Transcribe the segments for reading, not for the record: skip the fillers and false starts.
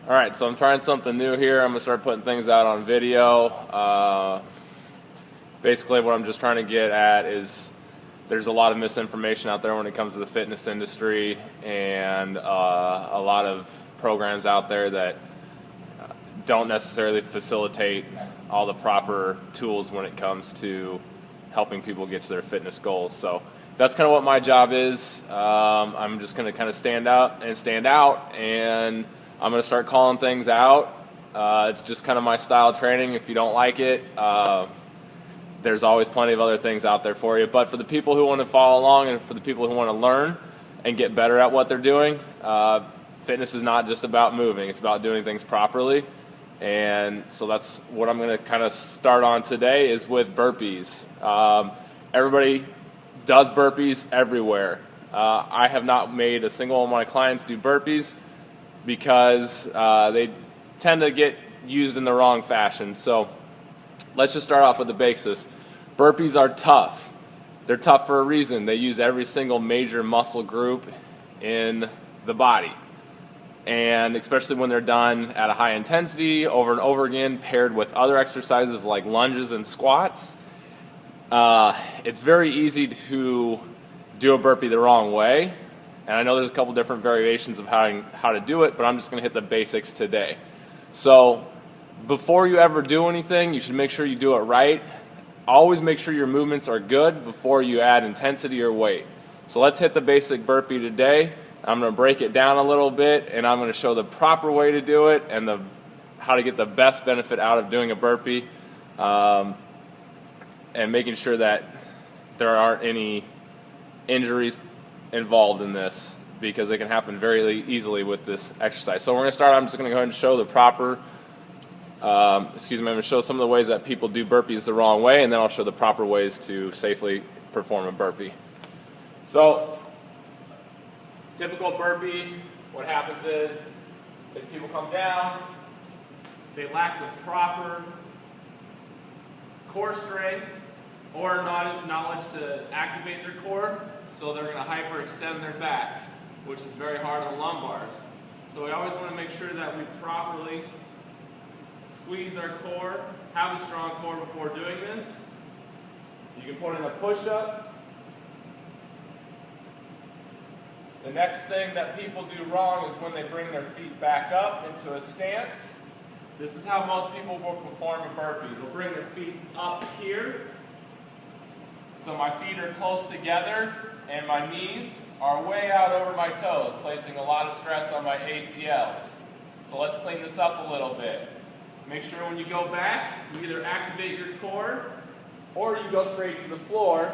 Alright, so I'm trying something new here. I'm going to start putting things out on video. Basically what I'm just trying to get at is there's a lot of misinformation out there when it comes to the fitness industry, and a lot of programs out there that don't necessarily facilitate all the proper tools when it comes to helping people get to their fitness goals. So that's kind of what my job is. I'm just going to kind of stand out, and I'm going to start calling things out. It's just kind of my style of training. If you don't like it, there's always plenty of other things out there for you. But for the people who want to follow along and for the people who want to learn and get better at what they're doing, fitness is not just about moving. It's about doing things properly. And so that's what I'm going to kind of start on today, is with burpees. Everybody does burpees everywhere. I have not made a single one of my clients do burpees because they tend to get used in the wrong fashion. So let's just start off with the basics. Burpees are tough. They're tough for a reason. They use every single major muscle group in the body. And especially when they're done at a high intensity over and over again, paired with other exercises like lunges and squats, it's very easy to do a burpee the wrong way. And I know there's a couple different variations of how to do it, but I'm just going to hit the basics today. So before you ever do anything, you should make sure you do it right. Always make sure your movements are good before you add intensity or weight. So let's hit the basic burpee today. I'm going to break it down a little bit, and I'm going to show the proper way to do it and how to get the best benefit out of doing a burpee, and making sure that there aren't any injuries involved in this, because it can happen very easily with this exercise. So we're going to start. I'm just going to go ahead and show the proper, I'm going to show some of the ways that people do burpees the wrong way, and then I'll show the proper ways to safely perform a burpee. So typical burpee, what happens is people come down, they lack the proper core strength or knowledge to activate their core, so they're going to hyperextend their back, which is very hard on lumbars. So we always want to make sure that we properly squeeze our core, have a strong core before doing this. You can put in a push-up. The next thing that people do wrong is when they bring their feet back up into a stance. This is how most people will perform a burpee. They'll bring their feet up here, so my feet are close together and my knees are way out over my toes, placing a lot of stress on my ACLs. So let's clean this up a little bit. Make sure when you go back, you either activate your core or you go straight to the floor.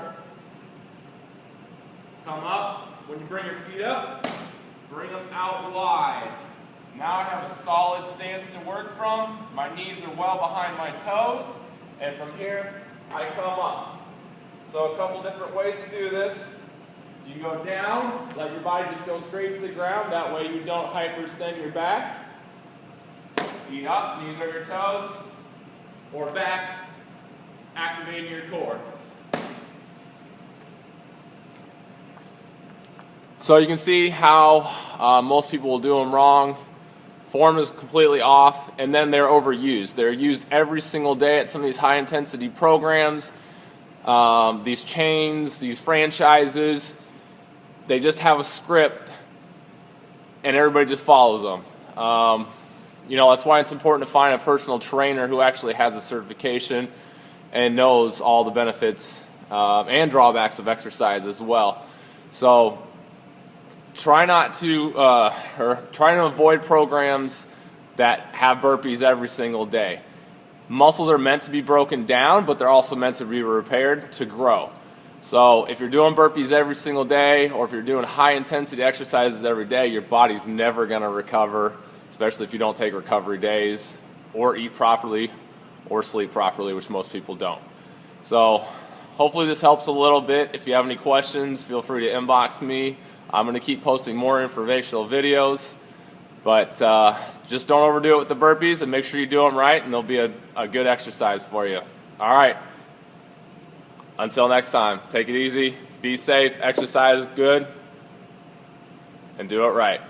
Come up. When you bring your feet up, bring them out wide. Now I have a solid stance to work from. My knees are well behind my toes, and from here I come up. So a couple different ways to do this. You can go down, let your body just go straight to the ground. That way you don't hyperextend your back. Feet up, knees on your toes, or back, activating your core. So you can see how most people will do them wrong. Form is completely off, and then they're overused. They're used every single day at some of these high-intensity programs, these chains, these franchises. They just have a script, and everybody just follows them. That's why it's important to find a personal trainer who actually has a certification and knows all the benefits and drawbacks of exercise as well. So try to avoid programs that have burpees every single day. Muscles are meant to be broken down, but they're also meant to be repaired to grow. So if you're doing burpees every single day, or if you're doing high intensity exercises every day, your body's never going to recover, especially if you don't take recovery days, or eat properly, or sleep properly, which most people don't. So hopefully this helps a little bit. If you have any questions, feel free to inbox me. I'm going to keep posting more informational videos, but just don't overdo it with the burpees, and make sure you do them right, and they'll be a good exercise for you. All right. Until next time, take it easy, be safe, exercise good, and do it right.